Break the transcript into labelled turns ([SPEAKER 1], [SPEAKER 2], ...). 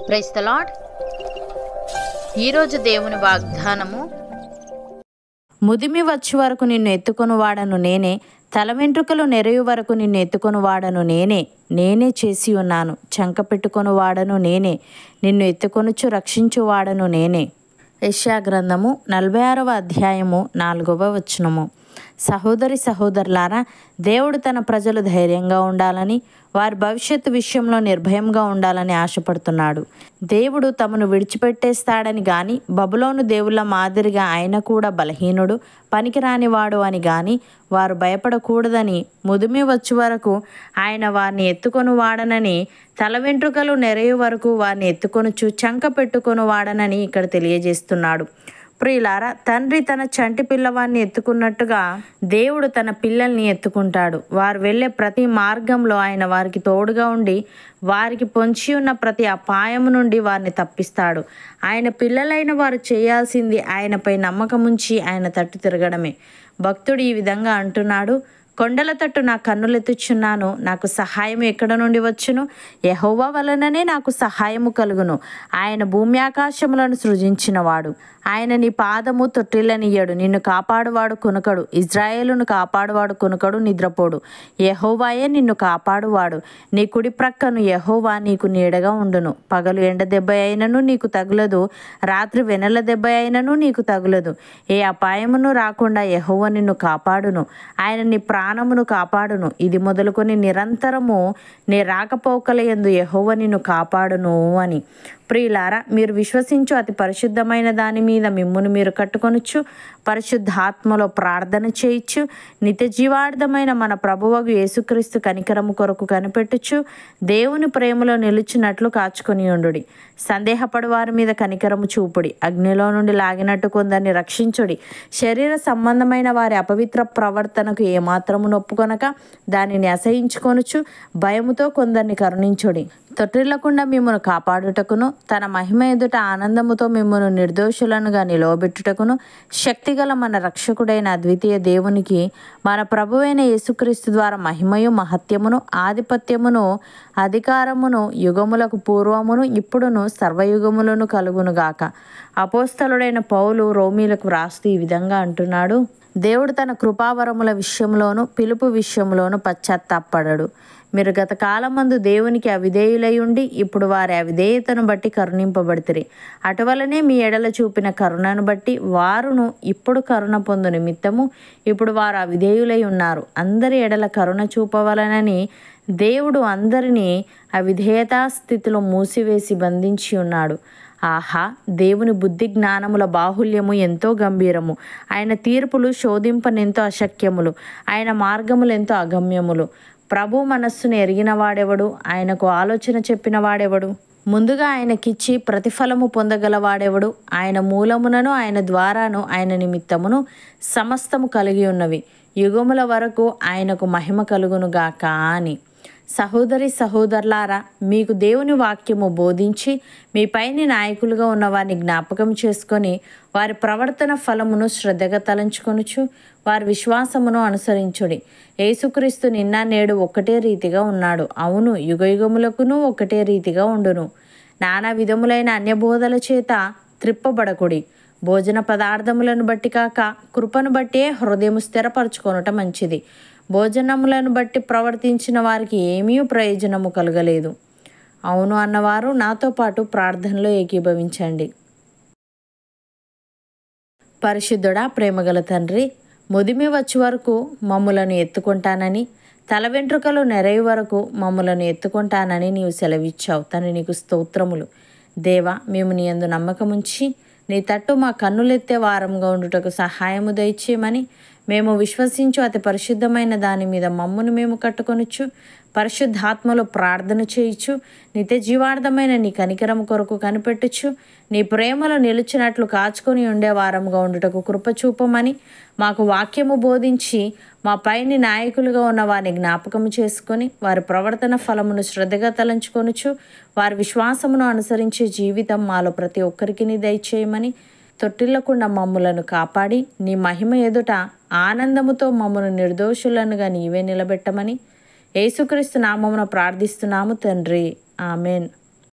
[SPEAKER 1] Praise the lord. ఈరోజు దేవుని వాగ్దానము,
[SPEAKER 2] ముదిమి వచ్చి వరకు నిన్ను ఎత్తుకొని వాడను నేనే, తల వెంట్రుకలు నెరయు వరకు నిన్ను ఎత్తుకొని వాడను నేనే చేసి ఉన్నాను. చంక పెట్టుకొని వాడను నేనే, నిన్ను ఎత్తుకొనుచు రక్షించు వాడను నేనే. యెషయా గ్రంథము 46వ అధ్యాయము 4వ వచనము. సహోదరి సహోదరులారా, దేవుడు తన ప్రజలు ధైర్యంగా ఉండాలని, వారి భవిష్యత్తు విషయంలో నిర్భయంగా ఉండాలని ఆశపడుతున్నాడు. దేవుడు తమను విడిచిపెట్టేస్తాడని గాని, బబులోను దేవుళ్ళ మాదిరిగా ఆయన కూడా బలహీనుడు, పనికిరానివాడు అని గాని వారు భయపడకూడదని, ముదిమి వచ్చే వరకు ఆయన వారిని ఎత్తుకొని వాడనని, తల వెంట్రుకలు నెరయు వరకు వారిని ఎత్తుకొనుచు చంక పెట్టుకొని వాడనని ఇక్కడ తెలియజేస్తున్నాడు. ప్రియులారా, తండ్రి తన చంటి పిల్లవాడిని ఎత్తుకున్నట్టుగా దేవుడు తన పిల్లల్ని ఎత్తుకుంటాడు. వారు వెళ్ళే ప్రతి మార్గంలో ఆయన వారికి తోడుగా ఉండి వారికి పొంచి ఉన్న ప్రతి అపాయము నుండి వారిని తప్పిస్తాడు. ఆయన పిల్లలైన వారు చేయాల్సింది ఆయనపై నమ్మకముంచి ఆయన తట్టు తిరగడమే. భక్తుడు ఈ విధంగా అంటున్నాడు, కొండల తట్టు నా కన్నులెత్తుచున్నాను, నాకు సహాయం ఎక్కడ నుండి వచ్చును? యెహోవా వలననే నాకు సహాయము కలుగును. ఆయన భూమి ఆకాశములను సృజించినవాడు. ఆయన నీ పాదము తొట్టిల్లనియ్యడు. నిన్ను కాపాడువాడు కొనుకడు, ఇజ్రాయేలును కాపాడువాడు కొనుకడు, నిద్రపోడు. యెహోవాయే నిన్ను కాపాడువాడు. నీ కుడి ప్రక్కను యెహోవా నీకు నీడగా ఉండును. పగలు ఎండ దెబ్బ అయినను నీకు తగులదు, రాత్రి వెన్నెల దెబ్బ అయినను నీకు తగులదు. ఏ అపాయమును రాకుండా యెహోవా నిన్ను కాపాడును. ఆయన నీ ప్రాణమును కాపాడును. ఇది మొదలుకొని నిరంతరము నీ రాకపోకల యందు యెహోవా నిన్ను కాపాడును అని. ప్రియులారా, మీరు విశ్వసించు అతి పరిశుద్ధమైన దాని మీద మిమ్మును మీరు కట్టుకొనొచ్చు, పరిశుద్ధాత్మలో ప్రార్థన చేయొచ్చు, నిత్య జీవార్థమైన మన ప్రభువగు యేసుక్రీస్తు కనికరము కొరకు కనిపెట్టుచు దేవుని ప్రేమలో నిలుచున్నట్లు కాచుకొని ఉండుడి. సందేహపడు వారి మీద కనికరము చూపుడి. అగ్నిలో నుండి లాగినట్టు కొందరిని రక్షించుడి. శరీర సంబంధమైన వారి అపవిత్ర ప్రవర్తనకు ఏమాత్రము నొప్పుకొనక దానిని అసహించుకొనుచు భయముతో కొందరిని కరుణించుడి. తొట్టిల్లకుండా మిమ్మను కాపాడుటకును, తన మహిమ ఎదుట ఆనందముతో మిమ్మను నిర్దోషులనుగా నిలవబెట్టుటకును శక్తిగల మన రక్షకుడైన అద్వితీయ దేవునికి మన ప్రభువైన యేసుక్రీస్తు ద్వారా మహిమయు మహత్యమును ఆధిపత్యమును అధికారమును యుగములకు పూర్వమును ఇప్పుడును సర్వయుగములను కలుగునుగాక. అపోస్తలుడైన పౌలు రోమీలకు వ్రాస్తూ ఈ విధంగా అంటున్నాడు, దేవుడు తన కృపావరముల విషయంలోను పిలుపు విషయంలోను పశ్చాత్తాపడడు. మీరు గత కాలమందు దేవునికి అవిధేయులై ఉండి ఇప్పుడు వారి అవిధేయతను బట్టి కరుణింపబడితిరి. అటువలనే మీ ఎడల చూపిన కరుణను బట్టి వారును ఇప్పుడు కరుణ పొందు నిమిత్తము ఇప్పుడు వారు అవిధేయులై ఉన్నారు. అందరి ఎడల కరుణ చూపవలనని దేవుడు అందరినీ అవిధేయతా స్థితిలో మూసివేసి బంధించి ఉన్నాడు. ఆహా, దేవుని బుద్ధి జ్ఞానముల బాహుల్యము ఎంతో గంభీరము. ఆయన తీర్పులు శోధింపనెంతో అశక్యములు. ఆయన మార్గములు ఎంతో అగమ్యములు. ప్రభు మనస్సును ఎరిగిన వాడెవడు? ఆయనకు ఆలోచన చెప్పిన వాడెవడు? ముందుగా ఆయనకిచ్చి ప్రతిఫలము పొందగలవాడెవడు? ఆయన మూలమునను ఆయన ద్వారాను ఆయన నిమిత్తమును సమస్తము కలిగి ఉన్నవి. యుగముల వరకు ఆయనకు మహిమ కలుగునుగాక అని. సహోదరి సహోదరులారా, మీకు దేవుని వాక్యము బోధించి మీ పైని నాయకులుగా ఉన్న వారిని జ్ఞాపకం చేసుకొని వారి ప్రవర్తన ఫలమును శ్రద్ధగా తలంచుకొనుచు వారి విశ్వాసమును అనుసరించుడి. యేసుక్రీస్తు నిన్న నేడు ఒకటే రీతిగా ఉన్నాడు. అవును, యుగయుగములకును ఒకటే రీతిగా ఉండును. నానా విధములైన అన్యబోధల చేత త్రిప్పబడకుడి. భోజన పదార్థములను బట్టి కాక కృపను బట్టే హృదయము స్థిరపరచుకొనుట మంచిది. భోజనములను బట్టి ప్రవర్తించిన వారికి ఏమీ ప్రయోజనము కలగలేదు. అవును అన్నవారు నాతో పాటు ప్రార్థనలో ఏకీభవించండి. పరిశుద్ధుడా, ప్రేమగల తండ్రి, ముదిమి వచ్చే వరకు మమ్ములను ఎత్తుకుంటానని, తల వెంట్రుకలు నెరయు వరకు మమ్ములను ఎత్తుకుంటానని నీవు సెలవిచ్చావు. తండ్రి, నీకు స్తోత్రములు. దేవా, మేము నీ యందు నమ్మకముంచి నీ తట్టు మా కన్నులెత్తే వారంగా ఉండుటకు సహాయము దయచేయమని మేము విశ్వసించు అతి పరిశుద్ధమైన దాని మీద మమ్మును మేము కట్టుకొనొచ్చు, పరిశుద్ధాత్మలో ప్రార్థన చేయుచు నిత్య జీవార్థమైన నీ కనికరము కొరకు కనిపెట్టుచు నీ ప్రేమలో నిలిచినట్లు కాచుకొని ఉండే వారంగా ఉండుటకు కృప చూపమని మాకు వాక్యము బోధించి మా పైని నాయకులుగా ఉన్న వారిని జ్ఞాపకము చేసుకొని వారి ప్రవర్తన ఫలమును శ్రద్ధగా తలంచుకొనుచు వారి విశ్వాసమును అనుసరించే జీవితం మాలో ప్రతి ఒక్కరికి నీ దయచేయమని, తొట్టిల్లకుండా మమ్ములను కాపాడి నీ మహిమ ఎదుట ఆనందముతో మమ్మను నిర్దోషులనుగా నీవే నిలబెట్టమని యేసుక్రీస్తు నామమున ప్రార్థిస్తున్నాము తండ్రి. ఆమెన్.